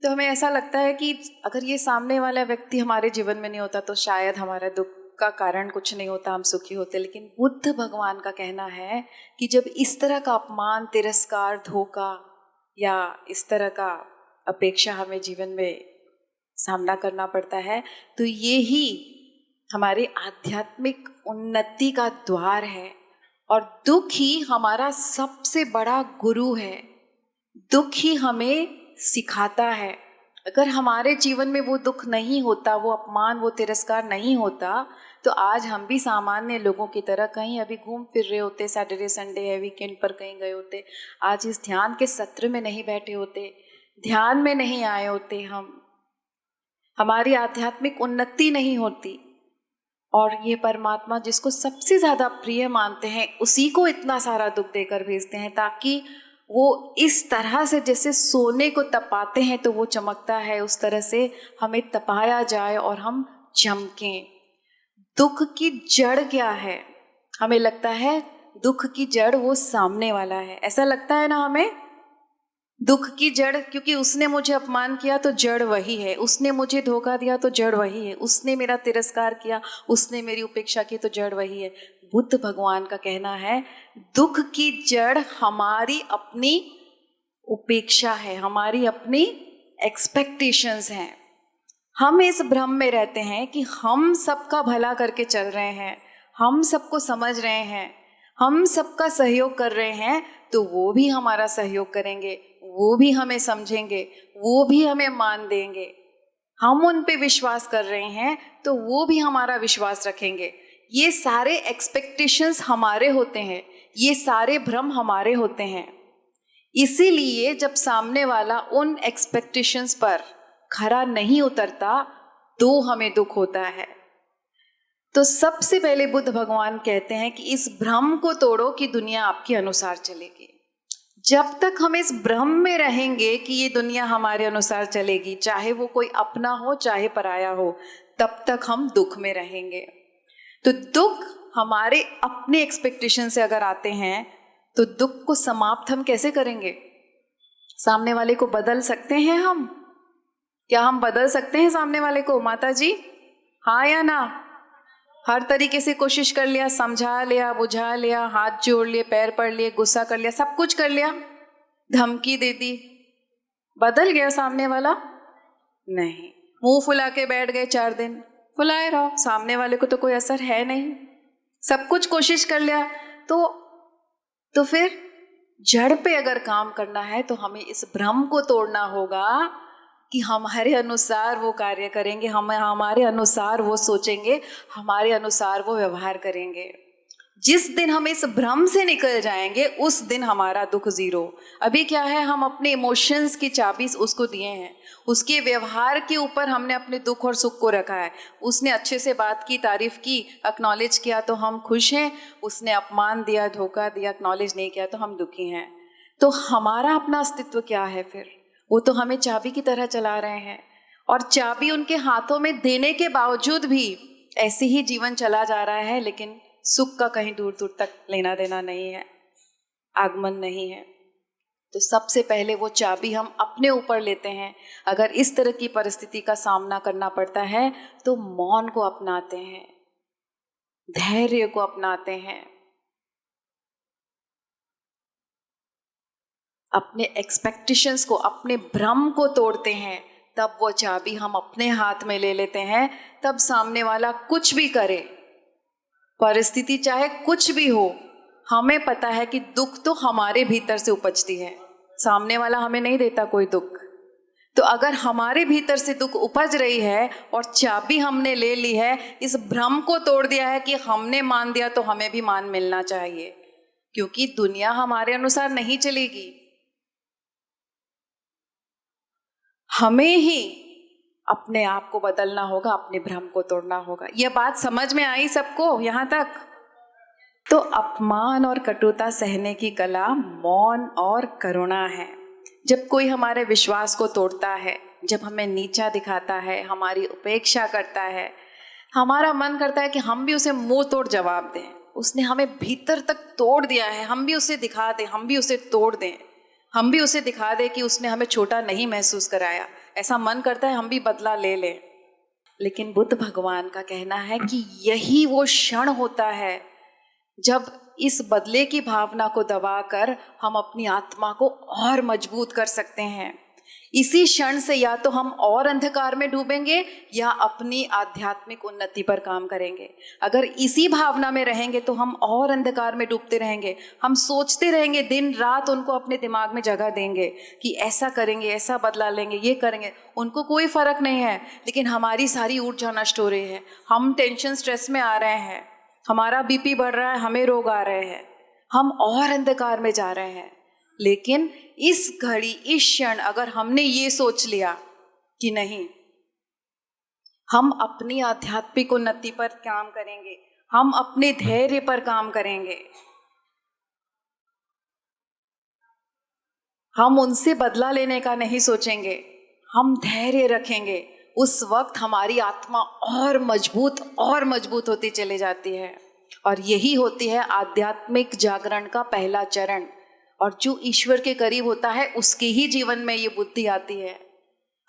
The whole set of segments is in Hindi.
तो हमें ऐसा लगता है कि अगर ये सामने वाला व्यक्ति हमारे जीवन में नहीं होता तो शायद हमारा दुख का कारण कुछ नहीं होता, हम सुखी होते। लेकिन बुद्ध भगवान का कहना है कि जब इस तरह का अपमान, तिरस्कार, धोखा या इस तरह का अपेक्षा हमें जीवन में सामना करना पड़ता है, तो ये ही हमारे आध्यात्मिक उन्नति का द्वार है। और दुख ही हमारा सबसे बड़ा गुरु है। दुख ही हमें सिखाता है। अगर हमारे जीवन में वो दुख नहीं होता, वो अपमान, वो तिरस्कार नहीं होता, तो आज हम भी सामान्य लोगों की तरह कहीं अभी घूम फिर रहे होते, सैटरडे संडे है, वीकेंड पर कहीं गए होते, आज इस ध्यान के सत्र में नहीं बैठे होते, ध्यान में नहीं आए होते, हमारी आध्यात्मिक उन्नति नहीं होती। और ये परमात्मा जिसको सबसे ज़्यादा प्रिय मानते हैं, उसी को इतना सारा दुख देकर भेजते हैं, ताकि वो इस तरह से जैसे सोने को तपाते हैं तो वो चमकता है, उस तरह से हमें तपाया जाए और हम चमकें। दुख की जड़ क्या है? हमें लगता है दुख की जड़ वो सामने वाला है, ऐसा लगता है ना हमें। दुख की जड़, क्योंकि उसने मुझे अपमान किया तो जड़ वही है, उसने मुझे धोखा दिया तो जड़ वही है, उसने मेरा तिरस्कार किया, उसने मेरी उपेक्षा की तो जड़ वही है। बुद्ध भगवान का कहना है दुख की जड़ हमारी अपनी उपेक्षा है, हमारी अपनी एक्सपेक्टेशंस हैं। हम इस भ्रम में रहते हैं कि हम सबका भला करके चल रहे हैं, हम सबको समझ रहे हैं, हम सबका सहयोग कर रहे हैं, तो वो भी हमारा सहयोग करेंगे, वो भी हमें समझेंगे, वो भी हमें मान देंगे। हम उन पे विश्वास कर रहे हैं तो वो भी हमारा विश्वास रखेंगे। ये सारे एक्सपेक्टेशंस हमारे होते हैं, ये सारे भ्रम हमारे होते हैं। इसीलिए जब सामने वाला उन एक्सपेक्टेशंस पर खरा नहीं उतरता तो हमें दुख होता है। तो सबसे पहले बुद्ध भगवान कहते हैं कि इस भ्रम को तोड़ो कि दुनिया आपके अनुसार चलेगी। जब तक हम इस भ्रम में रहेंगे कि ये दुनिया हमारे अनुसार चलेगी, चाहे वो कोई अपना हो चाहे पराया हो, तब तक हम दुख में रहेंगे। तो दुख हमारे अपने एक्सपेक्टेशन से अगर आते हैं तो दुख को समाप्त हम कैसे करेंगे? सामने वाले को बदल सकते हैं हम? क्या हम बदल सकते हैं सामने वाले को, माता जी? हाँ या ना? हर तरीके से कोशिश कर लिया, समझा लिया, बुझा लिया, हाथ जोड़ लिए, पैर पड़ लिए, गुस्सा कर लिया, सब कुछ कर लिया, धमकी दे दी, बदल गया सामने वाला? नहीं। मुंह फुला के बैठ गए 4 दिन, फुलाए रहो, सामने वाले को तो कोई असर है नहीं। सब कुछ कोशिश कर लिया, तो फिर जड़ पे अगर काम करना है तो हमें इस भ्रम को तोड़ना होगा कि हमारे अनुसार वो कार्य करेंगे, हम हमारे अनुसार वो सोचेंगे, हमारे अनुसार वो व्यवहार करेंगे। जिस दिन हम इस भ्रम से निकल जाएंगे उस दिन हमारा दुख जीरो। अभी क्या है, हम अपने इमोशंस की चाबी उसको दिए हैं, उसके व्यवहार के ऊपर हमने अपने दुख और सुख को रखा है। उसने अच्छे से बात की, तारीफ की, एक्नॉलेज किया तो हम खुश हैं, उसने अपमान दिया, धोखा दिया, एक्नॉलेज नहीं किया तो हम दुखी हैं। तो हमारा अपना अस्तित्व क्या है फिर? वो तो हमें चाबी की तरह चला रहे हैं, और चाबी उनके हाथों में देने के बावजूद भी ऐसे ही जीवन चला जा रहा है, लेकिन सुख का कहीं दूर दूर तक लेना देना नहीं है, आगमन नहीं है। तो सबसे पहले वो चाबी हम अपने ऊपर लेते हैं। अगर इस तरह की परिस्थिति का सामना करना पड़ता है तो मौन को अपनाते हैं, धैर्य को अपनाते हैं, अपने एक्सपेक्टेशंस को, अपने भ्रम को तोड़ते हैं। तब वो चाबी हम अपने हाथ में ले लेते हैं। तब सामने वाला कुछ भी करे, परिस्थिति चाहे कुछ भी हो, हमें पता है कि दुख तो हमारे भीतर से उपजती है, सामने वाला हमें नहीं देता कोई दुख। तो अगर हमारे भीतर से दुख उपज रही है और चाबी हमने ले ली है, इस भ्रम को तोड़ दिया है कि हमने मान दिया तो हमें भी मान मिलना चाहिए, क्योंकि दुनिया हमारे अनुसार नहीं चलेगी। हमें ही अपने आप को बदलना होगा, अपने भ्रम को तोड़ना होगा। यह बात समझ में आई सबको यहाँ तक? तो अपमान और कटुता सहने की कला मौन और करुणा है। जब कोई हमारे विश्वास को तोड़ता है, जब हमें नीचा दिखाता है, हमारी उपेक्षा करता है, हमारा मन करता है कि हम भी उसे मुंह तोड़ जवाब दें। उसने हमें भीतर तक तोड़ दिया है, हम भी उसे दिखा दें, हम भी उसे तोड़ दें, हम भी उसे दिखा दें कि उसने हमें छोटा नहीं महसूस कराया, ऐसा मन करता है हम भी बदला ले लें। लेकिन बुद्ध भगवान का कहना है कि यही वो क्षण होता है जब इस बदले की भावना को दबाकर हम अपनी आत्मा को और मजबूत कर सकते हैं। इसी क्षण से या तो हम और अंधकार में डूबेंगे या अपनी आध्यात्मिक उन्नति पर काम करेंगे। अगर इसी भावना में रहेंगे तो हम और अंधकार में डूबते रहेंगे। हम सोचते रहेंगे, दिन रात उनको अपने दिमाग में जगह देंगे कि ऐसा करेंगे, ऐसा बदला लेंगे, ये करेंगे। उनको कोई फर्क नहीं है, लेकिन हमारी सारी ऊर्जा नष्ट हो रही है। हम टेंशन स्ट्रेस में आ रहे हैं, हमारा बीपी बढ़ रहा है, हमें रोग आ रहे हैं, हम और अंधकार में जा रहे हैं। लेकिन इस घड़ी, इस क्षण अगर हमने ये सोच लिया कि नहीं, हम अपनी आध्यात्मिक उन्नति पर काम करेंगे, हम अपने धैर्य पर काम करेंगे, हम उनसे बदला लेने का नहीं सोचेंगे, हम धैर्य रखेंगे, उस वक्त हमारी आत्मा और मजबूत होती चली जाती है। और यही होती है आध्यात्मिक जागरण का पहला चरण। और जो ईश्वर के करीब होता है उसके ही जीवन में ये बुद्धि आती है,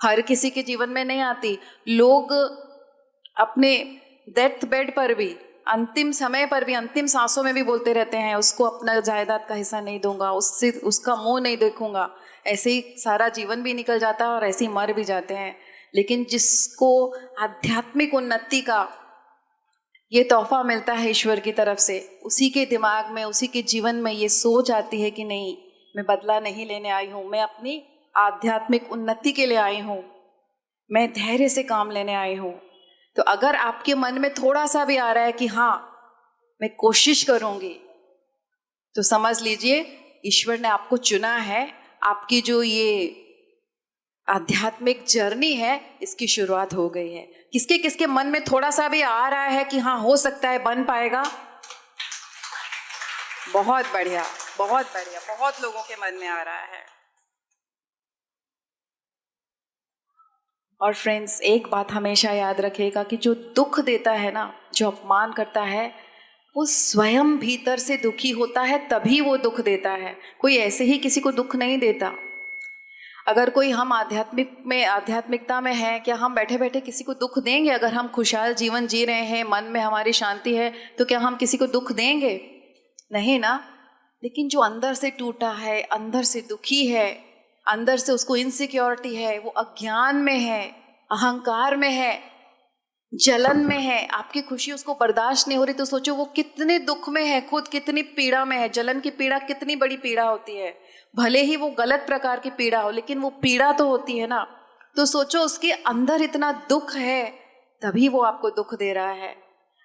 हर किसी के जीवन में नहीं आती। लोग अपने डेथ बेड पर भी, अंतिम समय पर भी, अंतिम सांसों में भी बोलते रहते हैं उसको अपना जायदाद का हिस्सा नहीं दूंगा, उससे उसका मुंह नहीं देखूंगा। ऐसे ही सारा जीवन भी निकल जाता है और ऐसे ही मर भी जाते हैं। लेकिन जिसको आध्यात्मिक उन्नति का ये तोहफा मिलता है ईश्वर की तरफ से, उसी के दिमाग में, उसी के जीवन में ये सोच आती है कि नहीं, मैं बदला नहीं लेने आई हूँ, मैं अपनी आध्यात्मिक उन्नति के लिए आई हूँ, मैं धैर्य से काम लेने आई हूँ। तो अगर आपके मन में थोड़ा सा भी आ रहा है कि हाँ मैं कोशिश करूँगी, तो समझ लीजिए ईश्वर ने आपको चुना है। आपकी जो ये आध्यात्मिक जर्नी है इसकी शुरुआत हो गई है। किसके किसके मन में थोड़ा सा भी आ रहा है कि हाँ हो सकता है, बन पाएगा? बहुत बढ़िया, बहुत बढ़िया, बहुत लोगों के मन में आ रहा है। और फ्रेंड्स, एक बात हमेशा याद रखिएगा कि जो दुख देता है ना, जो अपमान करता है, वो स्वयं भीतर से दुखी होता है, तभी वो दुख देता है। कोई ऐसे ही किसी को दुख नहीं देता। अगर कोई हम आध्यात्मिकता में है, क्या हम बैठे बैठे किसी को दुख देंगे? अगर हम खुशहाल जीवन जी रहे हैं, मन में हमारी शांति है, तो क्या हम किसी को दुख देंगे? नहीं ना। लेकिन जो अंदर से टूटा है, अंदर से दुखी है, अंदर से उसको इनसिक्योरिटी है, वो अज्ञान में है, अहंकार में है, जलन में है, आपकी खुशी उसको बर्दाश्त नहीं हो रही, तो सोचो वो कितने दुख में है, खुद कितनी पीड़ा में है। जलन की पीड़ा कितनी बड़ी पीड़ा होती है, भले ही वो गलत प्रकार की पीड़ा हो, लेकिन वो पीड़ा तो होती है ना। तो सोचो उसके अंदर इतना दुख है, तभी वो आपको दुख दे रहा है।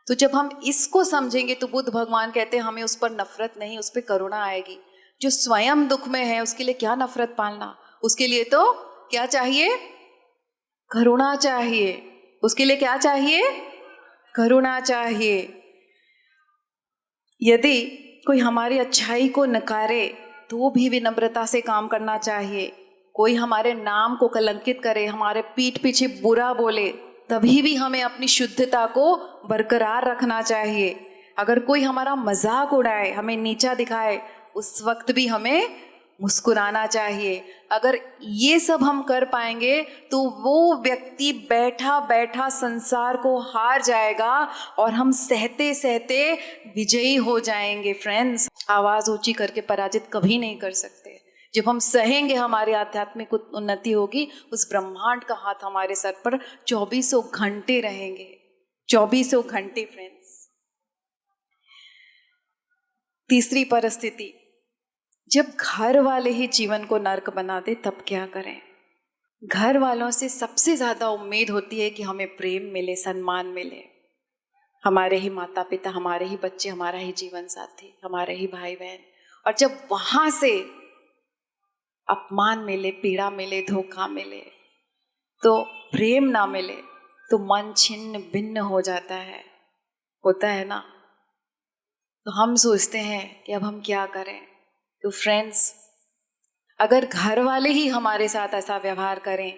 तो जब हम इसको समझेंगे तो बुद्ध भगवान कहते हैं हमें उस पर नफरत नहीं, उस पर करुणा आएगी। जो स्वयं दुख में है उसके लिए क्या नफरत पालना, उसके लिए तो क्या चाहिए? करुणा चाहिए। उसके लिए क्या चाहिए? करुणा चाहिए। यदि कोई हमारी अच्छाई को नकारे तो भी विनम्रता से काम करना चाहिए। कोई हमारे नाम को कलंकित करे, हमारे पीठ पीछे बुरा बोले, तभी भी हमें अपनी शुद्धता को बरकरार रखना चाहिए। अगर कोई हमारा मजाक उड़ाए, हमें नीचा दिखाए, उस वक्त भी हमें मुस्कुराना चाहिए। अगर ये सब हम कर पाएंगे तो वो व्यक्ति बैठा बैठा संसार को हार जाएगा और हम सहते सहते विजयी हो जाएंगे। फ्रेंड्स, आवाज़ ऊंची करके पराजित कभी नहीं कर सकते। जब हम सहेंगे हमारी आध्यात्मिक उन्नति होगी, उस ब्रह्मांड का हाथ हमारे सर पर 2400 घंटे रहेंगे। 2400 घंटे। फ्रेंड्स, तीसरी परिस्थिति, जब घर वाले ही जीवन को नर्क बना दे तब क्या करें? घर वालों से सबसे ज़्यादा उम्मीद होती है कि हमें प्रेम मिले, सम्मान मिले। हमारे ही माता पिता, हमारे ही बच्चे, हमारा ही जीवन साथी, हमारे ही भाई बहन। और जब वहाँ से अपमान मिले, पीड़ा मिले, धोखा मिले, तो प्रेम ना मिले, तो मन छिन्न भिन्न हो जाता है। होता है ना? तो हम सोचते हैं कि अब हम क्या करें। तो फ्रेंड्स, अगर घर वाले ही हमारे साथ ऐसा व्यवहार करें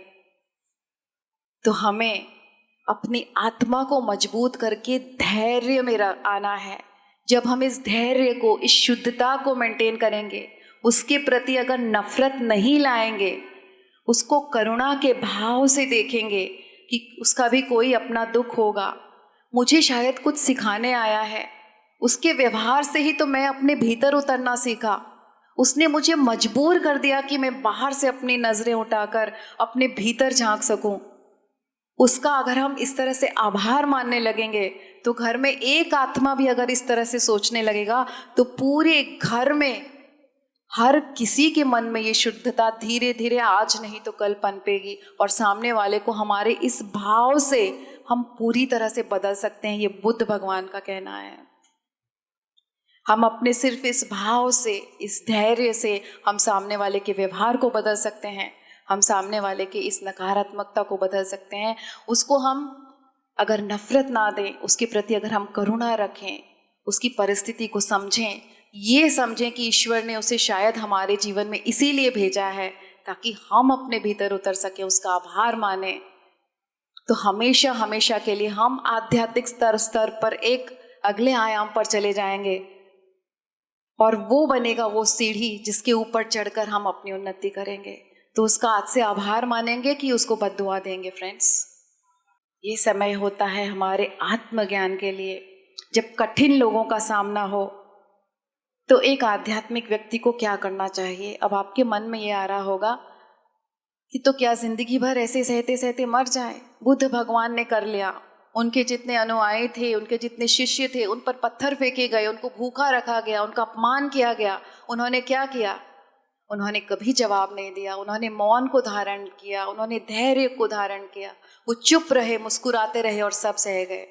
तो हमें अपनी आत्मा को मजबूत करके धैर्य में आना है। जब हम इस धैर्य को, इस शुद्धता को मेंटेन करेंगे, उसके प्रति अगर नफरत नहीं लाएंगे, उसको करुणा के भाव से देखेंगे कि उसका भी कोई अपना दुख होगा, मुझे शायद कुछ सिखाने आया है, उसके व्यवहार से ही तो मैं अपने भीतर उतरना सीखा, उसने मुझे मजबूर कर दिया कि मैं बाहर से अपनी नज़रें उठाकर अपने भीतर झांक सकूं। उसका अगर हम इस तरह से आभार मानने लगेंगे तो घर में एक आत्मा भी अगर इस तरह से सोचने लगेगा तो पूरे घर में हर किसी के मन में ये शुद्धता धीरे धीरे आज नहीं तो कल पनपेगी और सामने वाले को हमारे इस भाव से हम पूरी तरह से बदल सकते हैं। ये बुद्ध भगवान का कहना है। हम अपने सिर्फ इस भाव से, इस धैर्य से हम सामने वाले के व्यवहार को बदल सकते हैं, हम सामने वाले के इस नकारात्मकता को बदल सकते हैं। उसको हम अगर नफरत ना दें, उसके प्रति अगर हम करुणा रखें, उसकी परिस्थिति को समझें, ये समझें कि ईश्वर ने उसे शायद हमारे जीवन में इसीलिए भेजा है ताकि हम अपने भीतर उतर सकें, उसका आभार माने, तो हमेशा हमेशा के लिए हम आध्यात्मिक स्तर पर एक अगले आयाम पर चले जाएंगे और वो बनेगा वो सीढ़ी जिसके ऊपर चढ़कर हम अपनी उन्नति करेंगे। तो उसका आज से आभार मानेंगे कि उसको बद्दुआ देंगे। फ्रेंड्स, ये समय होता है हमारे आत्मज्ञान के लिए। जब कठिन लोगों का सामना हो तो एक आध्यात्मिक व्यक्ति को क्या करना चाहिए। अब आपके मन में ये आ रहा होगा कि तो क्या जिंदगी भर ऐसे सहते सहते मर जाए। बुद्ध भगवान ने कर लिया, उनके जितने अनुयायी थे, उनके जितने शिष्य थे, उन पर पत्थर फेंके गए, उनको भूखा रखा गया, उनका अपमान किया गया। उन्होंने क्या किया? उन्होंने कभी जवाब नहीं दिया, उन्होंने मौन को धारण किया, उन्होंने धैर्य को धारण किया, वो चुप रहे, मुस्कुराते रहे और सब सह गए।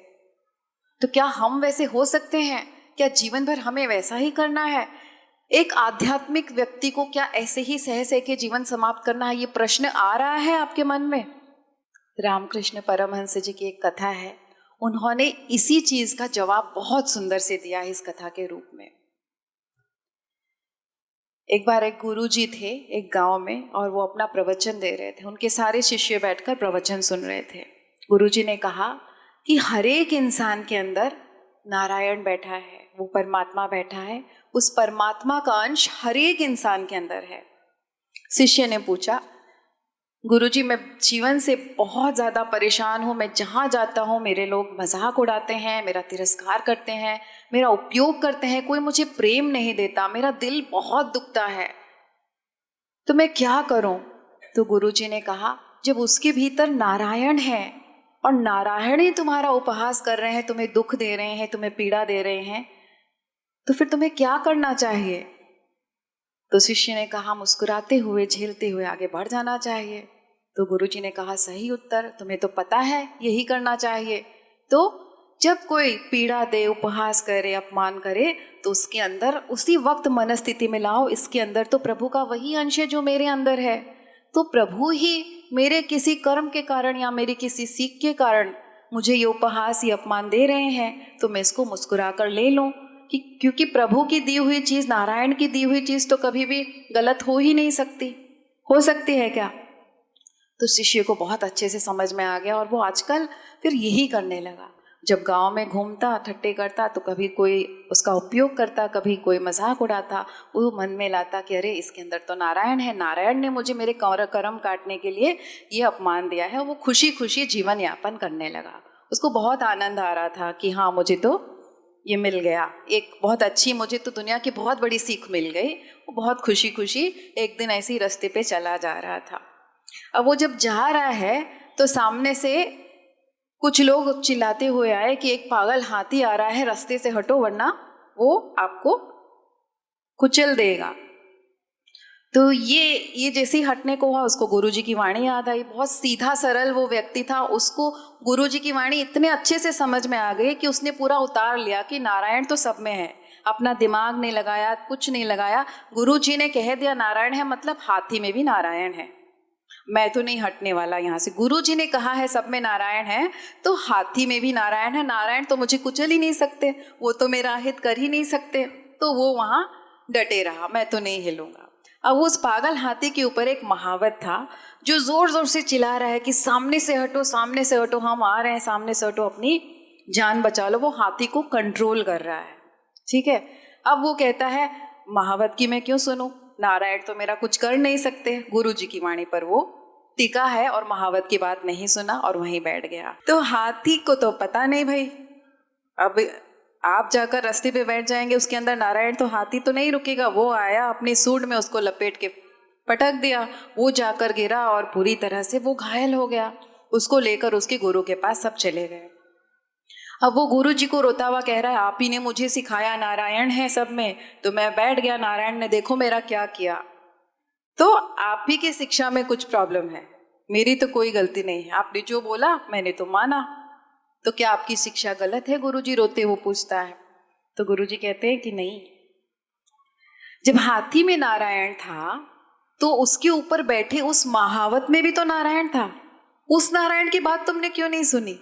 तो क्या हम वैसे हो सकते हैं? क्या जीवन भर हमें वैसा ही करना है? एक आध्यात्मिक व्यक्ति को क्या ऐसे ही सह सह के जीवन समाप्त करना है? ये प्रश्न आ रहा है आपके मन में? रामकृष्ण परमहंस जी की एक कथा है, उन्होंने इसी चीज का जवाब बहुत सुंदर से दिया है इस कथा के रूप में। एक बार एक गुरुजी थे एक गांव में और वो अपना प्रवचन दे रहे थे। उनके सारे शिष्य बैठकर प्रवचन सुन रहे थे। गुरुजी ने कहा कि हर एक इंसान के अंदर नारायण बैठा है, वो परमात्मा बैठा है, उस परमात्मा का अंश हर एक इंसान के अंदर है। शिष्य ने पूछा, गुरुजी मैं जीवन से बहुत ज़्यादा परेशान हूँ, मैं जहाँ जाता हूँ मेरे लोग मजाक उड़ाते हैं, मेरा तिरस्कार करते हैं, मेरा उपयोग करते हैं, कोई मुझे प्रेम नहीं देता, मेरा दिल बहुत दुखता है, तो मैं क्या करूँ? तो गुरुजी ने कहा, जब उसके भीतर नारायण है और नारायण ही तुम्हारा उपहास कर रहे हैं, तुम्हें दुख दे रहे हैं, तुम्हें पीड़ा दे रहे हैं, तो फिर तुम्हें क्या करना चाहिए? तो शिष्य ने कहा, मुस्कुराते हुए झेलते हुए आगे बढ़ जाना चाहिए। तो गुरुजी ने कहा, सही उत्तर, तुम्हें तो पता है यही करना चाहिए। तो जब कोई पीड़ा दे, उपहास करे, अपमान करे, तो उसके अंदर उसी वक्त मनस्थिति में लाओ, इसके अंदर तो प्रभु का वही अंश है जो मेरे अंदर है। तो प्रभु ही मेरे किसी कर्म के कारण या मेरी किसी सीख के कारण मुझे ये उपहास, ये अपमान दे रहे हैं, तो मैं इसको मुस्कुरा कर ले लूँ, क्योंकि प्रभु की दी हुई चीज़, नारायण की दी हुई चीज़ तो कभी भी गलत हो ही नहीं सकती। हो सकती है क्या? तो शिष्य को बहुत अच्छे से समझ में आ गया और वो आजकल फिर यही करने लगा। जब गांव में घूमता, ठट्टे करता, तो कभी कोई उसका उपयोग करता, कभी कोई मजाक उड़ाता, वो मन में लाता कि अरे इसके अंदर तो नारायण है, नारायण ने मुझे मेरे कर्म काटने के लिए ये अपमान दिया है। वो खुशी खुशी जीवन यापन करने लगा। उसको बहुत आनंद आ रहा था कि हाँ, मुझे तो ये मिल गया, एक बहुत अच्छी, मुझे तो दुनिया की बहुत बड़ी सीख मिल गई। वो बहुत खुशी खुशी एक दिन ऐसे ही रास्ते पे चला जा रहा था। अब वो जब जा रहा है तो सामने से कुछ लोग चिल्लाते हुए आए कि एक पागल हाथी आ रहा है, रास्ते से हटो वरना वो आपको कुचल देगा। तो ये जैसे ही हटने को हुआ, उसको गुरुजी की वाणी याद आई। बहुत सीधा सरल वो व्यक्ति था, उसको गुरुजी की वाणी इतने अच्छे से समझ में आ गई कि उसने पूरा उतार लिया कि नारायण तो सब में है। अपना दिमाग नहीं लगाया, कुछ नहीं लगाया, गुरुजी ने कह दिया नारायण है, मतलब हाथी में भी नारायण है, मैं तो नहीं हटने वाला यहाँ से। गुरुजी ने कहा है सब में नारायण है, तो हाथी में भी नारायण है, नारायण तो मुझे कुचल ही नहीं सकते, वो तो मेरा हित कर ही नहीं सकते। तो वो वहाँ डटे रहा, मैं तो नहीं हिलूंगा। अब उस पागल हाथी के ऊपर एक महावत था जो जोर जोर से चिल्ला रहा है कि सामने से हटो, सामने से हटो, हम आ रहे हैं, सामने से हटो, अपनी जान बचा लो। वो हाथी को कंट्रोल कर रहा है, ठीक है। अब वो कहता है, महावत की मैं क्यों सुनूं, नारायण तो मेरा कुछ कर नहीं सकते। गुरु जी की वाणी पर वो टिका है और महावत की बात नहीं सुना और वहीं बैठ गया। तो हाथी को तो पता नहीं भाई, अब आप जाकर रास्ते पे बैठ जाएंगे उसके अंदर नारायण, तो हाथी तो नहीं रुकेगा। वो आया अपनी सूंड में उसको लपेट के पटक दिया, वो जाकर गिरा और पूरी तरह से वो घायल हो गया। उसको लेकर उसके गुरु के पास सब चले गए। अब वो गुरु जी को रोता हुआ कह रहा है, आप ही ने मुझे सिखाया, नारायण है सब में, तो मैं बैठ गया, नारायण ने देखो मेरा क्या किया। तो आप ही की शिक्षा में कुछ प्रॉब्लम है, मेरी तो कोई गलती नहीं है, आपने जो बोला मैंने तो माना, तो क्या आपकी शिक्षा गलत है? गुरुजी रोते वो पूछता है। तो गुरुजी कहते हैं कि नहीं, जब हाथी में नारायण था तो उसके ऊपर बैठे उस महावत में भी तो नारायण था, उस नारायण की बात तुमने क्यों नहीं सुनी?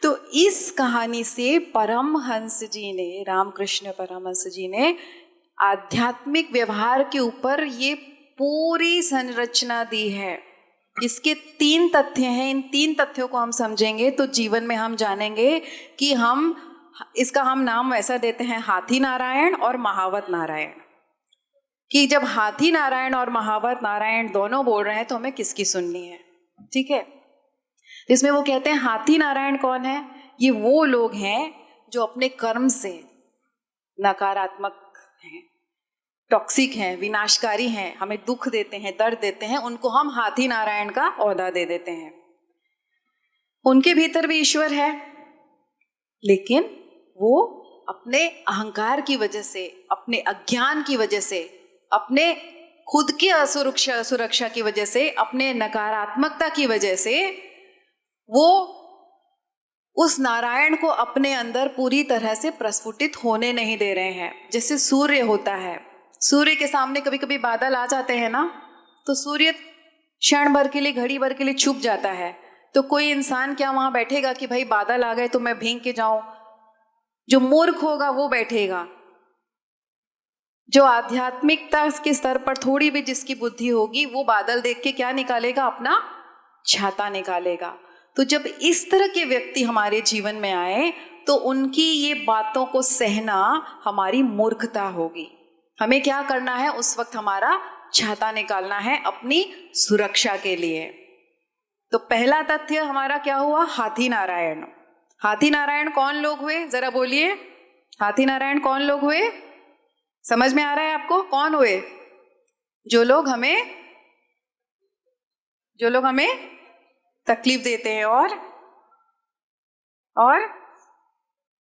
तो इस कहानी से परमहंस जी ने, रामकृष्ण परमहंस जी ने आध्यात्मिक व्यवहार के ऊपर ये पूरी संरचना दी है। इसके 3 तथ्य हैं, इन 3 तथ्यों को हम समझेंगे तो जीवन में हम जानेंगे कि हम नाम ऐसा देते हैं हाथी नारायण और महावत नारायण, कि जब हाथी नारायण और महावत नारायण दोनों बोल रहे हैं तो हमें किसकी सुननी है। ठीक है, इसमें वो कहते हैं हाथी नारायण कौन है? ये वो लोग हैं जो अपने कर्म से नकारात्मक हैं, टॉक्सिक हैं, विनाशकारी हैं, हमें दुख देते हैं, दर्द देते हैं, उनको हम हाथी नारायण का ओहदा दे देते हैं। उनके भीतर भी ईश्वर है, लेकिन वो अपने अहंकार की वजह से, अपने अज्ञान की वजह से, अपने खुद की सुरक्षा की वजह से, अपने नकारात्मकता की वजह से वो उस नारायण को अपने अंदर पूरी तरह से प्रस्फुटित होने नहीं दे रहे हैं। जैसे सूर्य होता है, सूर्य के सामने कभी कभी बादल आ जाते हैं ना, तो सूर्य क्षण भर के लिए, घड़ी भर के लिए छुप जाता है। तो कोई इंसान क्या वहां बैठेगा कि भाई बादल आ गए तो मैं भीग के जाऊं? जो मूर्ख होगा वो बैठेगा। जो आध्यात्मिकता के स्तर पर थोड़ी भी जिसकी बुद्धि होगी, वो बादल देख के क्या निकालेगा? अपना छाता निकालेगा। तो जब इस तरह के व्यक्ति हमारे जीवन में आए तो उनकी ये बातों को सहना हमारी मूर्खता होगी। हमें क्या करना है? उस वक्त हमारा छाता निकालना है अपनी सुरक्षा के लिए। तो पहला तथ्य हमारा क्या हुआ? हाथी नारायण। हाथी नारायण कौन लोग हुए? जरा बोलिए, हाथी नारायण कौन लोग हुए? समझ में आ रहा है आपको? कौन हुए? जो लोग हमें तकलीफ देते हैं और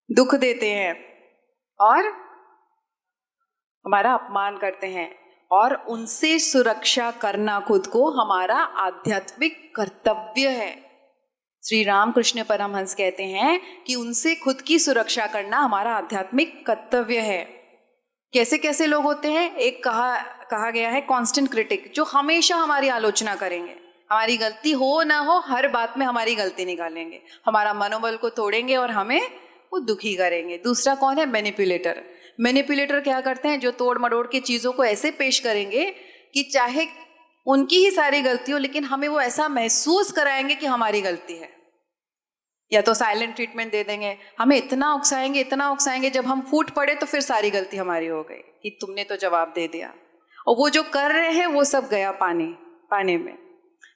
दुख देते हैं और हमारा अपमान करते हैं, और उनसे सुरक्षा करना खुद को हमारा आध्यात्मिक कर्तव्य है। श्री रामकृष्ण परमहंस कहते हैं कि उनसे खुद की सुरक्षा करना हमारा आध्यात्मिक कर्तव्य है। कैसे कैसे लोग होते हैं? एक कहा गया है कांस्टेंट क्रिटिक, जो हमेशा हमारी आलोचना करेंगे, हमारी गलती हो ना हो हर बात में हमारी गलती निकालेंगे, हमारा मनोबल को तोड़ेंगे और हमें वो दुखी करेंगे। दूसरा कौन है? मैनिपुलेटर। मैनिपुलेटर क्या करते हैं? जो तोड़ मरोड़ के चीज़ों को ऐसे पेश करेंगे कि चाहे उनकी ही सारी गलती हो, लेकिन हमें वो ऐसा महसूस कराएंगे कि हमारी गलती है। या तो साइलेंट ट्रीटमेंट दे देंगे, हमें इतना उकसाएंगे, जब हम फूट पड़े तो फिर सारी गलती हमारी हो गई कि तुमने तो जवाब दे दिया, और वो जो कर रहे हैं वो सब गया पानी में।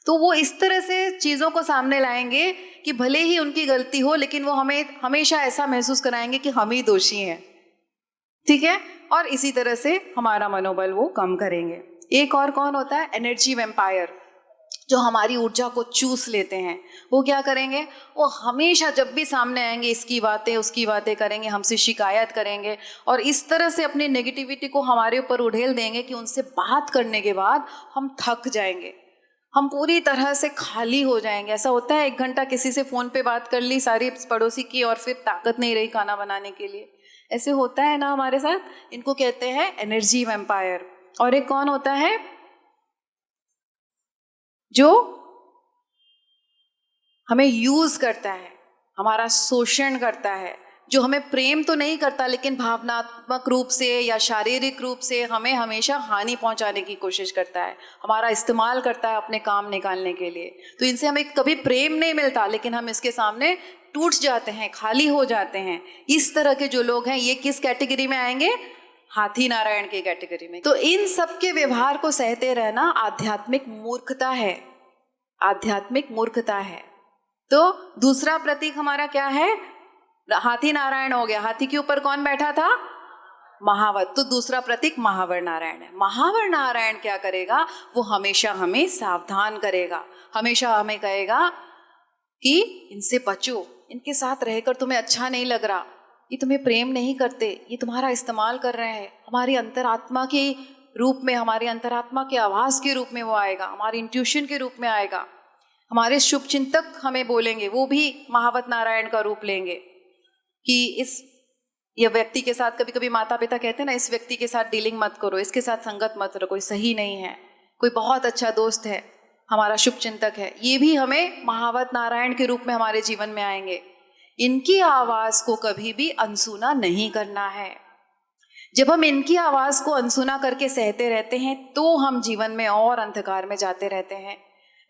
तो वो इस तरह से चीज़ों को सामने लाएंगे कि भले ही उनकी गलती हो, लेकिन वो हमें हमेशा ऐसा महसूस कराएंगे कि हम ही दोषी हैं। ठीक है, और इसी तरह से हमारा मनोबल वो कम करेंगे। एक और कौन होता है? एनर्जी वैम्पायर, जो हमारी ऊर्जा को चूस लेते हैं। वो क्या करेंगे? वो हमेशा जब भी सामने आएंगे इसकी बातें उसकी बातें करेंगे, हमसे शिकायत करेंगे, और इस तरह से अपनी नेगेटिविटी को हमारे ऊपर उड़ेल देंगे कि उनसे बात करने के बाद हम थक जाएंगे, हम पूरी तरह से खाली हो जाएंगे। ऐसा होता है, 1 घंटा किसी से फ़ोन पे बात कर ली सारी पड़ोसी की, और फिर ताकत नहीं रही खाना बनाने के लिए। ऐसे होता है ना हमारे साथ। इनको कहते हैं एनर्जी वैम्पायर। और एक कौन होता है? जो हमें यूज करता है, हमारा शोषण करता है, जो हमें प्रेम तो नहीं करता लेकिन भावनात्मक रूप से या शारीरिक रूप से हमें हमेशा हानि पहुंचाने की कोशिश करता है, हमारा इस्तेमाल करता है अपने काम निकालने के लिए। तो इनसे हमें कभी प्रेम नहीं मिलता, लेकिन हम इसके सामने टूट जाते हैं, खाली हो जाते हैं। इस तरह के जो लोग हैं, ये किस कैटेगरी में आएंगे? हाथी नारायण की कैटेगरी में। तो इन सब के व्यवहार को सहते रहना आध्यात्मिक मूर्खता है। आध्यात्मिक मूर्खता है। तो दूसरा प्रतीक हमारा क्या है? हाथी नारायण हो गया। हाथी के ऊपर कौन बैठा था? महावर। तो दूसरा प्रतीक महावर नारायण है। महावर नारायण क्या करेगा? वो हमेशा हमें सावधान करेगा, हमेशा हमें कहेगा कि इनसे बचो, इनके साथ रहकर तुम्हें अच्छा नहीं लग रहा, ये तुम्हें प्रेम नहीं करते, ये तुम्हारा इस्तेमाल कर रहे हैं। हमारी अंतरात्मा के रूप में, हमारी अंतरात्मा के आवाज़ के रूप में वो आएगा, हमारी इंट्यूशन के रूप में आएगा। हमारे शुभ चिंतक हमें बोलेंगे, वो भी महावत नारायण का रूप लेंगे कि ये व्यक्ति के साथ, कभी कभी माता पिता कहते हैं ना, इस व्यक्ति के साथ डीलिंग मत करो, इसके साथ संगत मत करो, कोई सही नहीं है, कोई बहुत अच्छा दोस्त है, हमारा शुभ चिंतक है। ये भी हमें महावत नारायण के रूप में हमारे जीवन में आएंगे। इनकी आवाज़ को कभी भी अनसुना नहीं करना है। जब हम इनकी आवाज़ को अनसुना करके सहते रहते हैं तो हम जीवन में और अंधकार में जाते रहते हैं।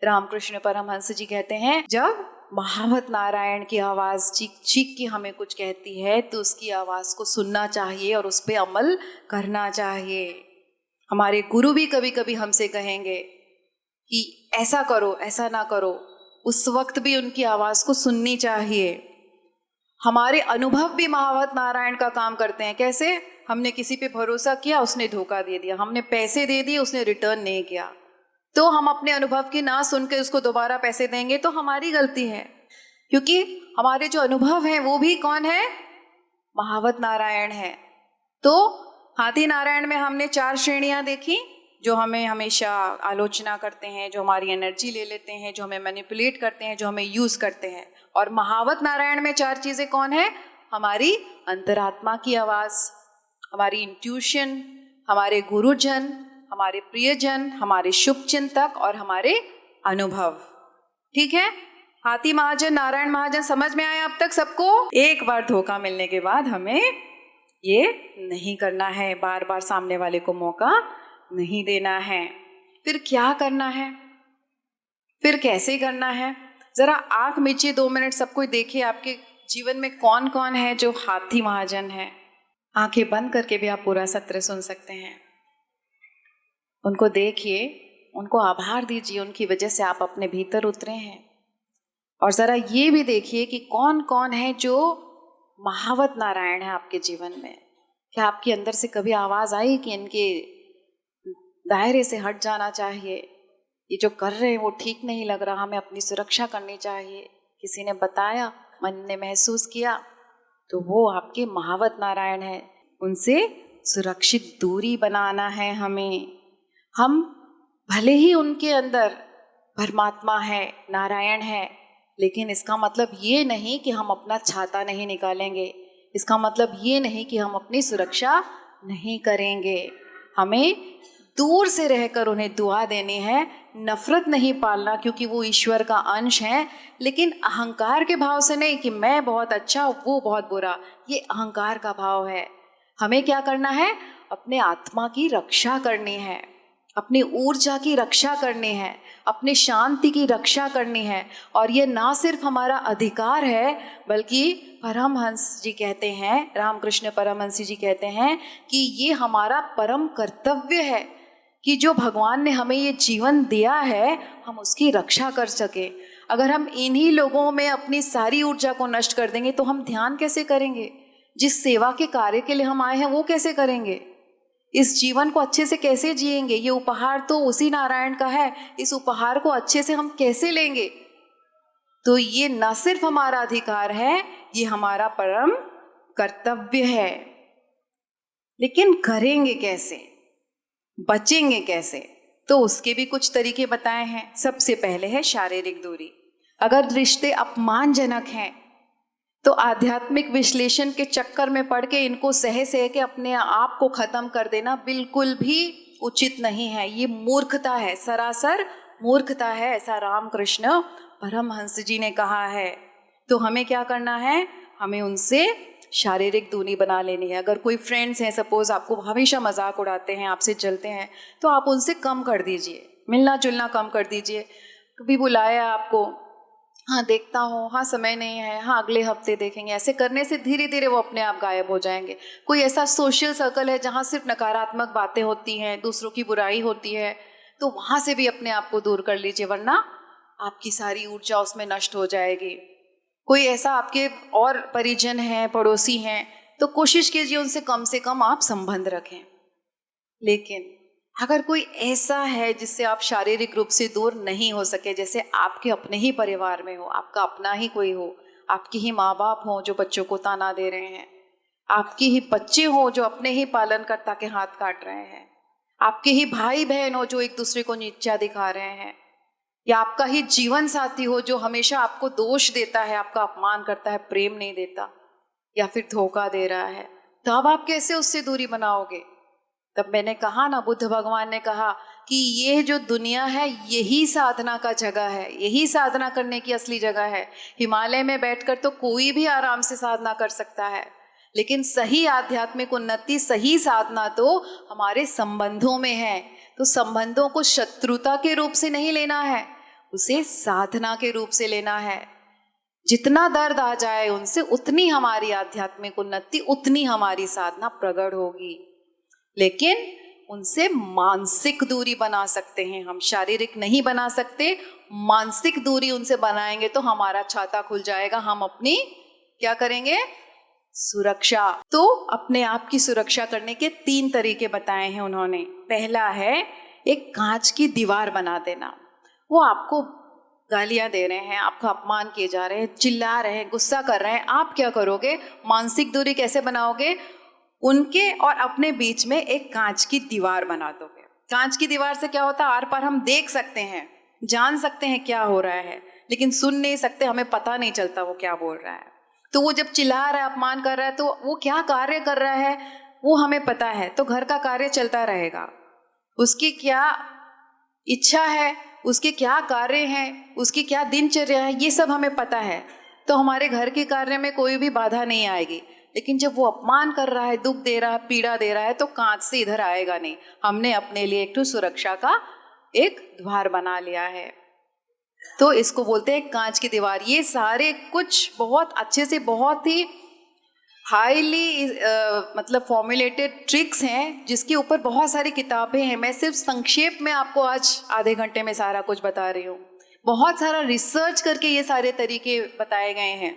रामकृष्ण परमहंस जी कहते हैं, जब महावत नारायण की आवाज़ चीख चीख के हमें कुछ कहती है तो उसकी आवाज़ को सुनना चाहिए और उस पर अमल करना चाहिए। हमारे गुरु भी कभी कभी हमसे कहेंगे कि ऐसा करो, ऐसा ना करो, उस वक्त भी उनकी आवाज़ को सुननी चाहिए। हमारे अनुभव भी महावत नारायण का काम करते हैं। कैसे? हमने किसी पे भरोसा किया, उसने धोखा दे दिया, हमने पैसे दे दिए, उसने रिटर्न नहीं किया, तो हम अपने अनुभव की ना सुन के उसको दोबारा पैसे देंगे तो हमारी गलती है, क्योंकि हमारे जो अनुभव हैं वो भी कौन है? महावत नारायण है। तो हाथी नारायण में हमने 4 श्रेणियां देखी, जो हमें हमेशा आलोचना करते हैं, जो हमारी एनर्जी ले लेते हैं, जो हमें मैनिपुलेट करते हैं, जो हमें यूज़ करते हैं। और महावत नारायण में 4 चीज़ें कौन है? हमारी अंतरात्मा की आवाज़, हमारी इंट्यूशन, हमारे गुरुजन, हमारे प्रियजन, हमारे शुभ चिंतक और हमारे अनुभव। ठीक है? हाथी महाजन, नारायण महाजन समझ में आया अब तक सबको? एक बार धोखा मिलने के बाद हमें ये नहीं करना है, बार बार सामने वाले को मौका नहीं देना है। फिर क्या करना है? फिर कैसे करना है? जरा आंख मीचिए 2 मिनट, सब कोई देखिए आपके जीवन में कौन कौन है जो हाथी महाजन है। आंखें बंद करके भी आप पूरा सत्र सुन सकते हैं। उनको देखिए, उनको आभार दीजिए, उनकी वजह से आप अपने भीतर उतरे हैं। और ज़रा ये भी देखिए कि कौन कौन है जो महावत नारायण है आपके जीवन में। क्या आपके अंदर से कभी आवाज़ आई कि इनके दायरे से हट जाना चाहिए, ये जो कर रहे हैं वो ठीक नहीं लग रहा, हमें अपनी सुरक्षा करनी चाहिए? किसी ने बताया, मन ने महसूस किया, तो वो आपके महावत नारायण है। उनसे सुरक्षित दूरी बनाना है हमें। हम भले ही उनके अंदर परमात्मा है, नारायण है, लेकिन इसका मतलब ये नहीं कि हम अपना छाता नहीं निकालेंगे, इसका मतलब ये नहीं कि हम अपनी सुरक्षा नहीं करेंगे। हमें दूर से रहकर उन्हें दुआ देनी है, नफरत नहीं पालना, क्योंकि वो ईश्वर का अंश है, लेकिन अहंकार के भाव से नहीं कि मैं बहुत अच्छा, वो बहुत बुरा, ये अहंकार का भाव है। हमें क्या करना है? अपने आत्मा की रक्षा करनी है, अपनी ऊर्जा की रक्षा करनी है, अपनी शांति की रक्षा करनी है। और ये ना सिर्फ हमारा अधिकार है, बल्कि परमहंस जी कहते हैं, रामकृष्ण परमहंस जी कहते हैं कि ये हमारा परम कर्तव्य है कि जो भगवान ने हमें ये जीवन दिया है, हम उसकी रक्षा कर सके। अगर हम इन्हीं लोगों में अपनी सारी ऊर्जा को नष्ट कर देंगे तो हम ध्यान कैसे करेंगे? जिस सेवा के कार्य के लिए हम आए हैं वो कैसे करेंगे? इस जीवन को अच्छे से कैसे जिएंगे? ये उपहार तो उसी नारायण का है, इस उपहार को अच्छे से हम कैसे लेंगे? तो ये न सिर्फ हमारा अधिकार है, ये हमारा परम कर्तव्य है। लेकिन करेंगे कैसे? बचेंगे कैसे? तो उसके भी कुछ तरीके बताए हैं। सबसे पहले है शारीरिक दूरी। अगर रिश्ते अपमानजनक हैं तो आध्यात्मिक विश्लेषण के चक्कर में पड़ के इनको सह के अपने आप को खत्म कर देना बिल्कुल भी उचित नहीं है। ये मूर्खता है, सरासर मूर्खता है, ऐसा रामकृष्ण परमहंस जी ने कहा है। तो हमें क्या करना है? हमें उनसे शारीरिक दूरी बना लेनी है। अगर कोई फ्रेंड्स हैं, सपोज आपको हमेशा मजाक उड़ाते हैं, आपसे जलते हैं, तो आप उनसे कम कर दीजिए, मिलना जुलना कम कर दीजिए। कभी बुलाया आपको, हाँ देखता हूँ, हाँ समय नहीं है, हाँ अगले हफ्ते देखेंगे, ऐसे करने से धीरे धीरे वो अपने आप गायब हो जाएंगे। कोई ऐसा सोशल सर्कल है जहाँ सिर्फ नकारात्मक बातें होती हैं, दूसरों की बुराई होती है, तो वहाँ से भी अपने आप को दूर कर लीजिए, वरना आपकी सारी ऊर्जा उसमें नष्ट हो जाएगी। कोई ऐसा आपके और परिजन हैं, पड़ोसी हैं, तो कोशिश कीजिए उनसे कम आप संबंध रखें। लेकिन अगर कोई ऐसा है जिससे आप शारीरिक रूप से दूर नहीं हो सके, जैसे आपके अपने ही परिवार में हो, आपका अपना ही कोई हो, आपके ही माँ बाप हो जो बच्चों को ताना दे रहे हैं, आपके ही बच्चे हो जो अपने ही पालनकर्ता के हाथ काट रहे हैं, आपके ही भाई बहन हो जो एक दूसरे को नीचा दिखा रहे हैं, या आपका ही जीवन साथी हो जो हमेशा आपको दोष देता है, आपका अपमान करता है, प्रेम नहीं देता या फिर धोखा दे रहा है, तो अब आप कैसे उससे दूरी बनाओगे? तब मैंने कहा ना, बुद्ध भगवान ने कहा कि ये जो दुनिया है यही साधना का जगह है, यही साधना करने की असली जगह है। हिमालय में बैठकर तो कोई भी आराम से साधना कर सकता है, लेकिन सही आध्यात्मिक उन्नति, सही साधना तो हमारे संबंधों में है। तो संबंधों को शत्रुता के रूप से नहीं लेना है, उसे साधना के रूप से लेना है। जितना दर्द आ जाए उनसे, उतनी हमारी आध्यात्मिक उन्नति, उतनी हमारी साधना प्रकट होगी। लेकिन उनसे मानसिक दूरी बना सकते हैं हम, शारीरिक नहीं बना सकते। मानसिक दूरी उनसे बनाएंगे तो हमारा छाता खुल जाएगा। हम अपनी क्या करेंगे? सुरक्षा। तो अपने आप की सुरक्षा करने के 3 तरीके बताए हैं उन्होंने। पहला है एक कांच की दीवार बना देना। वो आपको गालियां दे रहे हैं, आपका अपमान किए जा रहे हैं, चिल्ला रहे हैं, गुस्सा कर रहे हैं, आप क्या करोगे? मानसिक दूरी कैसे बनाओगे? उनके और अपने बीच में एक कांच की दीवार बना दोगे। कांच की दीवार से क्या होता है? आर पार हम देख सकते हैं, जान सकते हैं क्या हो रहा है, लेकिन सुन नहीं सकते, हमें पता नहीं चलता वो क्या बोल रहा है। तो वो जब चिल्ला रहा है, अपमान कर रहा है, तो वो क्या कार्य कर रहा है वो हमें पता है, तो घर का कार्य चलता रहेगा। उसकी क्या इच्छा है, उसके क्या कार्य हैं, उसकी क्या दिनचर्या है, ये सब हमें पता है, तो हमारे घर के कार्य में कोई भी बाधा नहीं आएगी। लेकिन जब वो अपमान कर रहा है, दुख दे रहा है, पीड़ा दे रहा है, तो कांच से इधर आएगा नहीं। हमने अपने लिए एक सुरक्षा का एक द्वार बना लिया है, तो इसको बोलते हैं कांच की दीवार। ये सारे कुछ बहुत अच्छे से, बहुत ही हाईली मतलब फॉर्मुलेटेड ट्रिक्स हैं, जिसके ऊपर बहुत सारी किताबें हैं। मैं सिर्फ संक्षेप में आपको आज आधे घंटे में सारा कुछ बता रही हूँ। बहुत सारा रिसर्च करके ये सारे तरीके बताए गए हैं।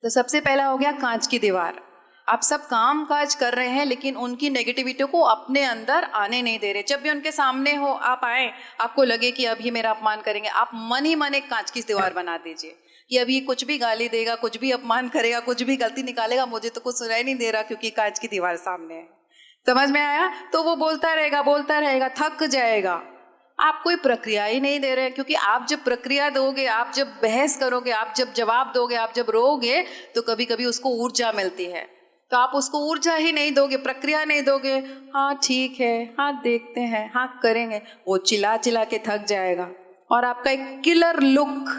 तो सबसे पहला हो गया कांच की दीवार। आप सब काम काज कर रहे हैं, लेकिन उनकी नेगेटिविटी को अपने अंदर आने नहीं दे रहे। जब भी उनके सामने हो, आप आए, आपको लगे कि अब ये मेरा अपमान करेंगे, आप मन ही मन एक कांच की दीवार बना दीजिए कि अब ये कुछ भी गाली देगा, कुछ भी अपमान करेगा, कुछ भी गलती निकालेगा, मुझे तो कुछ सुनाई नहीं दे रहा, क्योंकि कांच की दीवार सामने है। समझ में आया? तो वो बोलता रहेगा, थक जाएगा। आप कोई प्रक्रिया ही नहीं दे रहे हैं, क्योंकि आप जब प्रक्रिया दोगे, आप जब बहस करोगे, आप जब जवाब दोगे, आप जब रोगे, तो कभी कभी उसको ऊर्जा मिलती है। तो आप उसको ऊर्जा ही नहीं दोगे, प्रक्रिया नहीं दोगे, हाँ ठीक है, हाँ देखते हैं, हाँ करेंगे, वो चिल्ला चिल्ला के थक जाएगा। और आपका एक किलर लुक,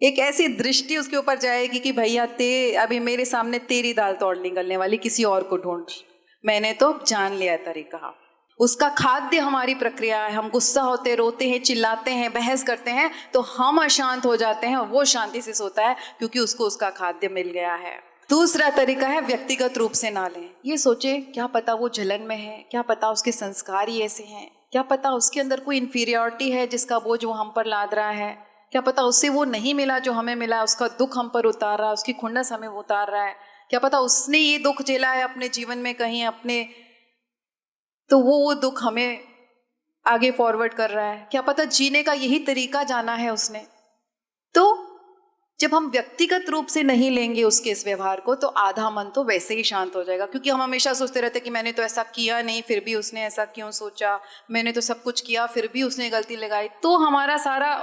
एक ऐसी दृष्टि उसके ऊपर जाएगी कि भैया अभी मेरे सामने तेरी दाल तोड़ निकलने वाली, किसी और को ढूंढ, मैंने तो जान लिया तरीका। उसका खाद्य हमारी प्रक्रिया है। हम गुस्सा होते, रोते हैं, चिल्लाते हैं, बहस करते हैं, तो हम अशांत हो जाते हैं और वो शांति से सोता है, क्योंकि उसको उसका खाद्य मिल गया है। दूसरा तरीका है व्यक्तिगत रूप से ना लें। ये सोचे, क्या पता वो जलन में है, क्या पता उसके संस्कार ही ऐसे हैं, क्या पता उसके अंदर कोई इन्फीरियरिटी है जिसका बोझ वो हम पर लाद रहा है, क्या पता उससे वो नहीं मिला जो हमें मिला, उसका दुख हम पर उतार रहा है, उसकी खुन्नस हमें उतार रहा है, क्या पता उसने ये दुख झेला है अपने जीवन में कहीं अपने, तो वो दुख हमें आगे फॉरवर्ड कर रहा है, क्या पता जीने का यही तरीका जाना है उसने। तो जब हम व्यक्तिगत रूप से नहीं लेंगे उसके इस व्यवहार को, तो आधा मन तो वैसे ही शांत हो जाएगा, क्योंकि हम हमेशा सोचते रहते कि मैंने तो ऐसा किया नहीं, फिर भी उसने ऐसा क्यों सोचा, मैंने तो सब कुछ किया फिर भी उसने गलती लगाई, तो हमारा सारा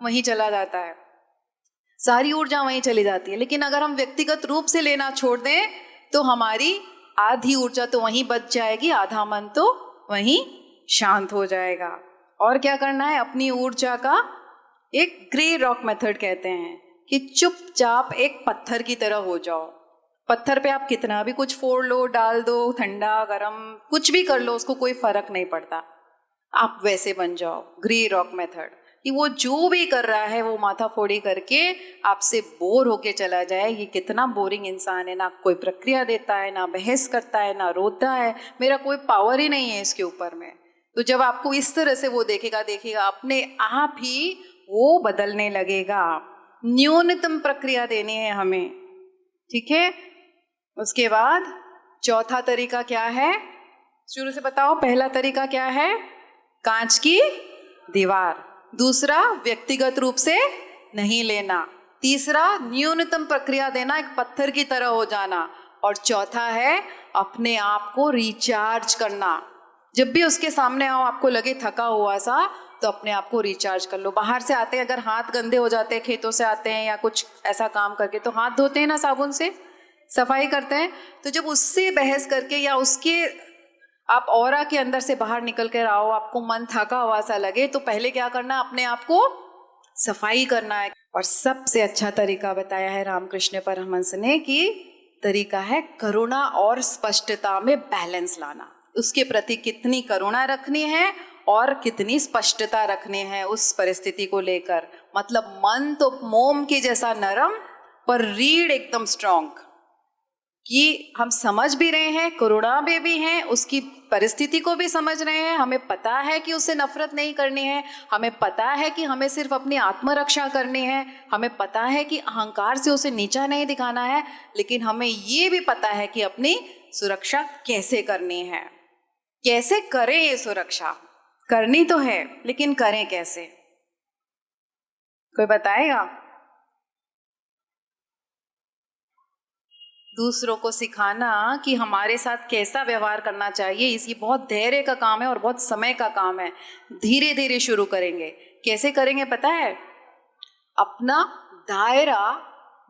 वहीं चला जाता है, सारी ऊर्जा वहीं चली जाती है। लेकिन अगर हम व्यक्तिगत रूप से लेना छोड़ दें, तो हमारी आधी ऊर्जा तो वहीं बच जाएगी, आधा मन तो वहीं शांत हो जाएगा। और क्या करना है? अपनी ऊर्जा का एक ग्रे रॉक मेथड कहते हैं कि चुपचाप एक पत्थर की तरह हो जाओ। पत्थर पे आप कितना भी कुछ फोड़ लो, डाल दो, ठंडा गरम कुछ भी कर लो, उसको कोई फर्क नहीं पड़ता, आप वैसे बन जाओ। ग्रे रॉक मेथड कि वो जो भी कर रहा है वो माथा फोड़ी करके आपसे बोर होके चला जाए। ये कितना बोरिंग इंसान है, ना कोई प्रक्रिया देता है, ना बहस करता है, ना रोता है, मेरा कोई पावर ही नहीं है इसके ऊपर में। तो जब आपको इस तरह से वो देखेगा अपने आप ही वो बदलने लगेगा। न्यूनतम प्रक्रिया देनी है हमें, ठीक है। उसके बाद चौथा तरीका क्या है, शुरू से बताओ। पहला तरीका क्या है, कांच की दीवार। दूसरा, व्यक्तिगत रूप से नहीं लेना। तीसरा, न्यूनतम प्रक्रिया देना, एक पत्थर की तरह हो जाना। और चौथा है अपने आप को रिचार्ज करना। जब भी उसके सामने आओ, आपको लगे थका हुआ सा, तो अपने आप को रिचार्ज कर लो। बाहर से आते हैं, अगर हाथ गंदे हो जाते हैं, खेतों से आते हैं या कुछ ऐसा काम करके, तो हाथ धोते हैं ना, साबुन से सफाई करते हैं। तो जब उससे बहस करके या उसके आप ऑरा के अंदर से बाहर निकल कर आओ, आपको मन थका हुआ सा लगे, तो पहले क्या करना, अपने आप को सफाई करना है। और सबसे अच्छा तरीका बताया है रामकृष्ण परमहंस ने कि तरीका है करुणा और स्पष्टता में बैलेंस लाना। उसके प्रति कितनी करुणा रखनी है और कितनी स्पष्टता रखनी है उस परिस्थिति को लेकर। मतलब मन तो मोम के जैसा नरम, पर रीढ़ एकदम स्ट्रांग, कि हम समझ भी रहे हैं, करुणा में भी हैं, उसकी परिस्थिति को भी समझ रहे हैं। हमें पता है कि उससे नफरत नहीं करनी है, हमें पता है कि हमें सिर्फ अपनी आत्मरक्षा करनी है, हमें पता है कि अहंकार से उसे नीचा नहीं दिखाना है, लेकिन हमें ये भी पता है कि अपनी सुरक्षा कैसे करनी है। कैसे करें ये सुरक्षा, करनी तो है, लेकिन करें कैसे, कोई बताएगा? दूसरों को सिखाना कि हमारे साथ कैसा व्यवहार करना चाहिए, इसकी बहुत धैर्य का काम है और बहुत समय का काम है। धीरे धीरे शुरू करेंगे। कैसे करेंगे पता है? अपना दायरा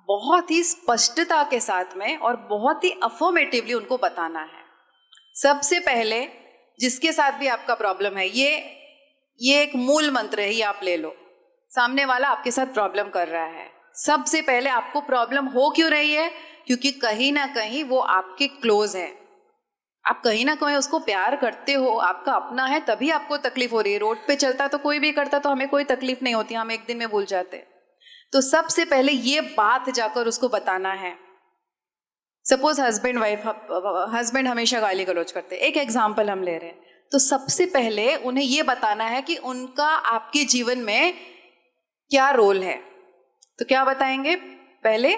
बहुत ही स्पष्टता के साथ में और बहुत ही अफर्मेटिवली उनको बताना है। सबसे पहले जिसके साथ भी आपका प्रॉब्लम है, ये एक मूल मंत्र है, ये आप ले लो। सामने वाला आपके साथ प्रॉब्लम कर रहा है, सबसे पहले आपको प्रॉब्लम हो क्यों रही है? क्योंकि कहीं ना कहीं वो आपके क्लोज है, आप कहीं ना कहीं उसको प्यार करते हो, आपका अपना है, तभी आपको तकलीफ हो रही है। रोड पे चलता तो कोई भी करता तो हमें कोई तकलीफ नहीं होती, हम एक दिन में भूल जाते। तो सबसे पहले ये बात जाकर उसको बताना है। सपोज हस्बैंड वाइफ, हस्बैंड हमेशा गाली गलौज करते, एक एग्जाम्पल हम ले रहे हैं, तो सबसे पहले उन्हें ये बताना है कि उनका आपके जीवन में क्या रोल है। तो क्या बताएंगे पहले,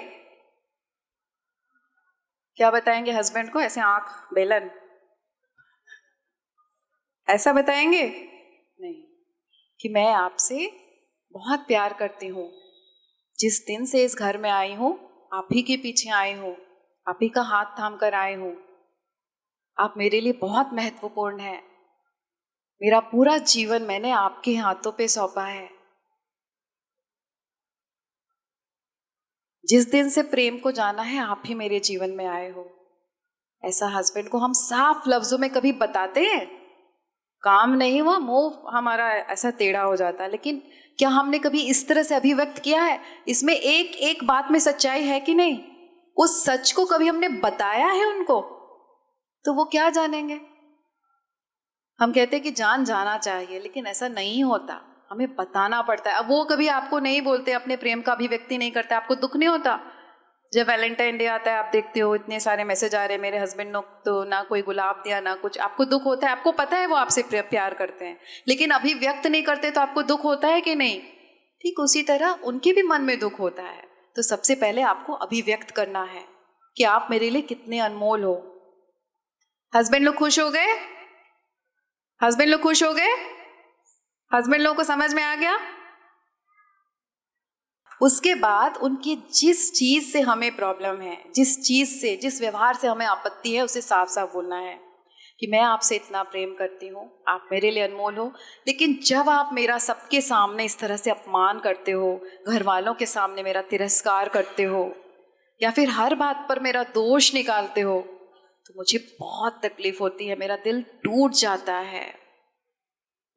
क्या बताएंगे हस्बैंड को? ऐसे आंख बेलन ऐसा बताएंगे? नहीं, कि मैं आपसे बहुत प्यार करती हूँ, जिस दिन से इस घर में आई हूँ आप ही के पीछे आई हूँ, आप ही का हाथ थाम कर आई हूँ, आप मेरे लिए बहुत महत्वपूर्ण है, मेरा पूरा जीवन मैंने आपके हाथों पे सौंपा है। जिस दिन से प्रेम को जाना है आप ही मेरे जीवन में आए हो। ऐसा हस्बैंड को हम साफ लफ्जों में कभी बताते हैं? काम नहीं हुआ, मुंह हमारा ऐसा टेढ़ा हो जाता है, लेकिन क्या हमने कभी इस तरह से अभिव्यक्त किया है? इसमें एक एक बात में सच्चाई है कि नहीं? उस सच को कभी हमने बताया है उनको? तो वो क्या जानेंगे? हम कहते हैं कि जान जाना चाहिए, लेकिन ऐसा नहीं होता, हमें बताना पड़ता है। अब वो कभी आपको नहीं बोलते, अपने प्रेम का अभिव्यक्ति नहीं करते, आपको दुख नहीं होता? जब वैलेंटाइन डे आता है, आप देखते हो इतने सारे मैसेज आ रहे हैं, मेरे हस्बैंड ने तो ना कोई गुलाब दिया ना कुछ, आपको दुख होता है? आपको पता है वो आपसे प्यार करते हैं, लेकिन अभिव्यक्त नहीं करते, तो आपको दुख होता है कि नहीं? ठीक उसी तरह उनके भी मन में दुख होता है। तो सबसे पहले आपको अभिव्यक्त करना है कि आप मेरे लिए कितने अनमोल हो। हस्बैंड लोग खुश हो गए? हस्बैंड लोग खुश हो गए? हस्बैंड लोगों को समझ में आ गया? उसके बाद उनकी जिस चीज से हमें प्रॉब्लम है, जिस चीज से, जिस व्यवहार से हमें आपत्ति है, उसे साफ साफ बोलना है कि मैं आपसे इतना प्रेम करती हूँ, आप मेरे लिए अनमोल हो, लेकिन जब आप मेरा सबके सामने इस तरह से अपमान करते हो, घर वालों के सामने मेरा तिरस्कार करते हो, या फिर हर बात पर मेरा दोष निकालते हो, तो मुझे बहुत तकलीफ होती है, मेरा दिल टूट जाता है,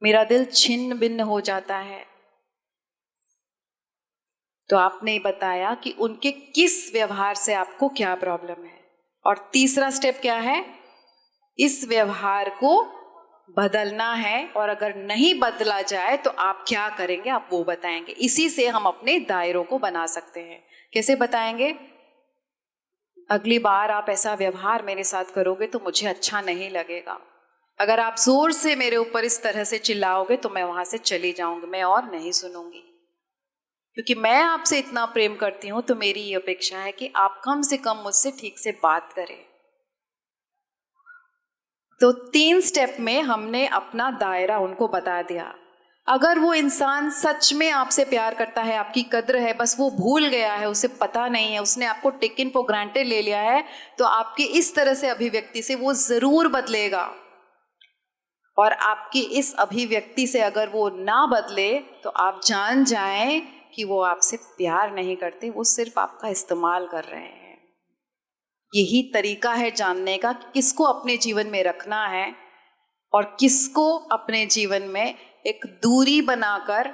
मेरा दिल छिन्न भिन्न हो जाता है। तो आपने बताया कि उनके किस व्यवहार से आपको क्या प्रॉब्लम है। और तीसरा स्टेप क्या है? इस व्यवहार को बदलना है, और अगर नहीं बदला जाए तो आप क्या करेंगे, आप वो बताएंगे। इसी से हम अपने दायरों को बना सकते हैं। कैसे बताएंगे? अगली बार आप ऐसा व्यवहार मेरे साथ करोगे तो मुझे अच्छा नहीं लगेगा। अगर आप जोर से मेरे ऊपर इस तरह से चिल्लाओगे तो मैं वहां से चली जाऊंगी, मैं और नहीं सुनूंगी। क्योंकि मैं आपसे इतना प्रेम करती हूँ तो मेरी ये अपेक्षा है कि आप कम से कम मुझसे ठीक से बात करें। तो 3 स्टेप में हमने अपना दायरा उनको बता दिया। अगर वो इंसान सच में आपसे प्यार करता है, आपकी कद्र है, बस वो भूल गया है, उसे पता नहीं है, उसने आपको टेकन फॉर ग्रांटेड ले लिया है, तो आपकी इस तरह से अभिव्यक्ति से वो ज़रूर बदलेगा। और आपकी इस अभिव्यक्ति से अगर वो ना बदले तो आप जान जाएं कि वो आपसे प्यार नहीं करते, वो सिर्फ आपका इस्तेमाल कर रहे हैं। यही तरीका है जानने का कि किसको अपने जीवन में रखना है और किसको अपने जीवन में एक दूरी बनाकर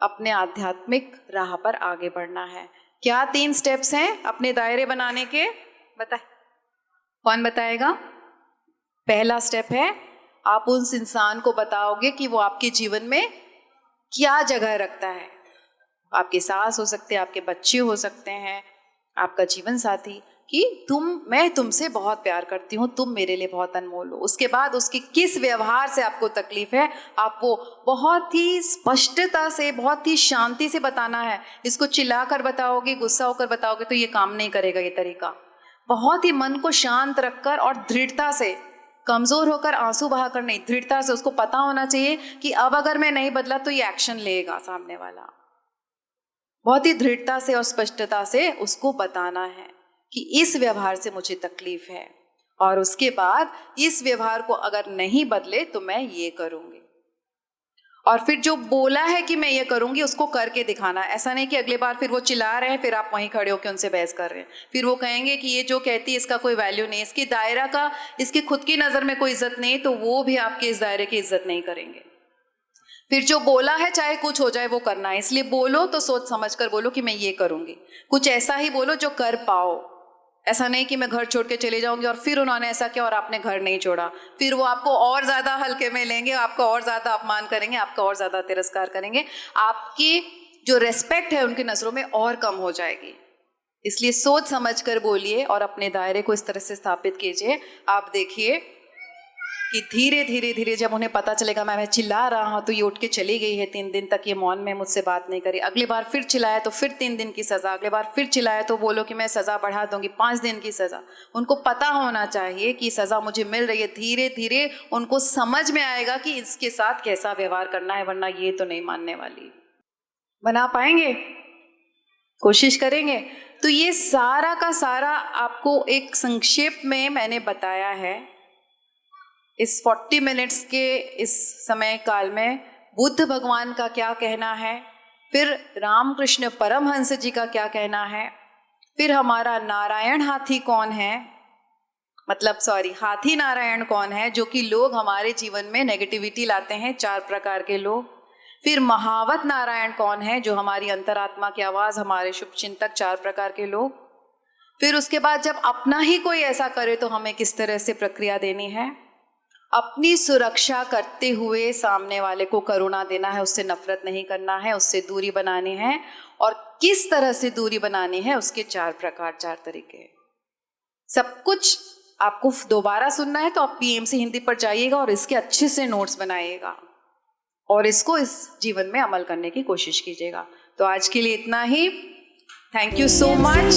अपने आध्यात्मिक राह पर आगे बढ़ना है। क्या 3 स्टेप्स हैं अपने दायरे बनाने के? बताए, कौन बताएगा? पहला स्टेप है, आप उस इंसान को बताओगे कि वो आपके जीवन में क्या जगह रखता है। आपके सास हो सकते हैं, आपके बच्चे हो सकते हैं, आपका जीवन साथी, कि मैं तुमसे बहुत प्यार करती हूँ, तुम मेरे लिए बहुत अनमोल हो। उसके बाद उसकी किस व्यवहार से आपको तकलीफ है, आप वो बहुत ही स्पष्टता से, बहुत ही शांति से बताना है। इसको चिल्लाकर बताओगे, गुस्सा होकर बताओगे तो ये काम नहीं करेगा। ये तरीका बहुत ही मन को शांत रखकर और दृढ़ता से, कमजोर होकर आंसू बहाकर नहीं, दृढ़ता से। उसको पता होना चाहिए कि अब अगर मैं नहीं बदला तो ये एक्शन लेगा सामने वाला। बहुत ही दृढ़ता से और स्पष्टता से उसको बताना है कि इस व्यवहार से मुझे तकलीफ है, और उसके बाद इस व्यवहार को अगर नहीं बदले तो मैं ये करूँगी। और फिर जो बोला है कि मैं ये करूँगी उसको करके दिखाना। ऐसा नहीं कि अगले बार फिर वो चिल्ला रहे हैं, फिर आप वहीं खड़े होकर उनसे बहस कर रहे हैं, फिर वो कहेंगे कि ये जो कहती है इसका कोई वैल्यू नहीं, इसकी दायरा का, इसकी खुद की नज़र में कोई इज्जत नहीं, तो वो भी आपके इस दायरे की इज्जत नहीं करेंगे। फिर जो बोला है चाहे कुछ हो जाए वो करना है, इसलिए बोलो तो सोच समझ कर बोलो कि मैं ये करूँगी। कुछ ऐसा ही बोलो जो कर पाओ। ऐसा नहीं कि मैं घर छोड़ के चले जाऊंगी और फिर उन्होंने ऐसा किया और आपने घर नहीं छोड़ा, फिर वो आपको और ज़्यादा हल्के में लेंगे, आपका और ज़्यादा अपमान करेंगे, आपका और ज़्यादा तिरस्कार करेंगे, आपकी जो रेस्पेक्ट है उनकी नज़रों में और कम हो जाएगी। इसलिए सोच समझ कर बोलिए और अपने दायरे को इस तरह से स्थापित कीजिए। आप देखिए कि धीरे धीरे धीरे जब उन्हें पता चलेगा मैं चिल्ला रहा हूँ तो ये उठ के चली गई है, 3 दिन तक ये मौन में मुझसे बात नहीं करी, अगली बार फिर चिल्लाया तो फिर 3 दिन की सज़ा, अगली बार फिर चिल्लाया तो बोलो कि मैं सज़ा बढ़ा दूंगी, 5 दिन की सज़ा। उनको पता होना चाहिए कि सज़ा मुझे मिल रही है। धीरे धीरे उनको समझ में आएगा कि इसके साथ कैसा व्यवहार करना है, वरना ये तो नहीं मानने वाली। बना पाएंगे? कोशिश करेंगे? तो ये सारा का सारा आपको एक संक्षेप में मैंने बताया है। इस 40 मिनट्स के इस समय काल में बुद्ध भगवान का क्या कहना है, फिर रामकृष्ण परमहंस जी का क्या कहना है, फिर हमारा नारायण हाथी कौन है, हाथी नारायण कौन है, जो कि लोग हमारे जीवन में नेगेटिविटी लाते हैं, 4 प्रकार के लोग। फिर महावत नारायण कौन है, जो हमारी अंतरात्मा की आवाज़, हमारे शुभ चिंतक, 4 प्रकार के लोग। फिर उसके बाद जब अपना ही कोई ऐसा करे तो हमें किस तरह से प्रक्रिया देनी है, अपनी सुरक्षा करते हुए सामने वाले को करुणा देना है, उससे नफरत नहीं करना है, उससे दूरी बनानी है, और किस तरह से दूरी बनानी है उसके 4 प्रकार, 4 तरीके। सब कुछ आपको दोबारा सुनना है तो आप पीएमसी हिंदी पर जाइएगा और इसके अच्छे से नोट्स बनाइएगा और इसको इस जीवन में अमल करने की कोशिश कीजिएगा। तो आज के लिए इतना ही। Thank you so much.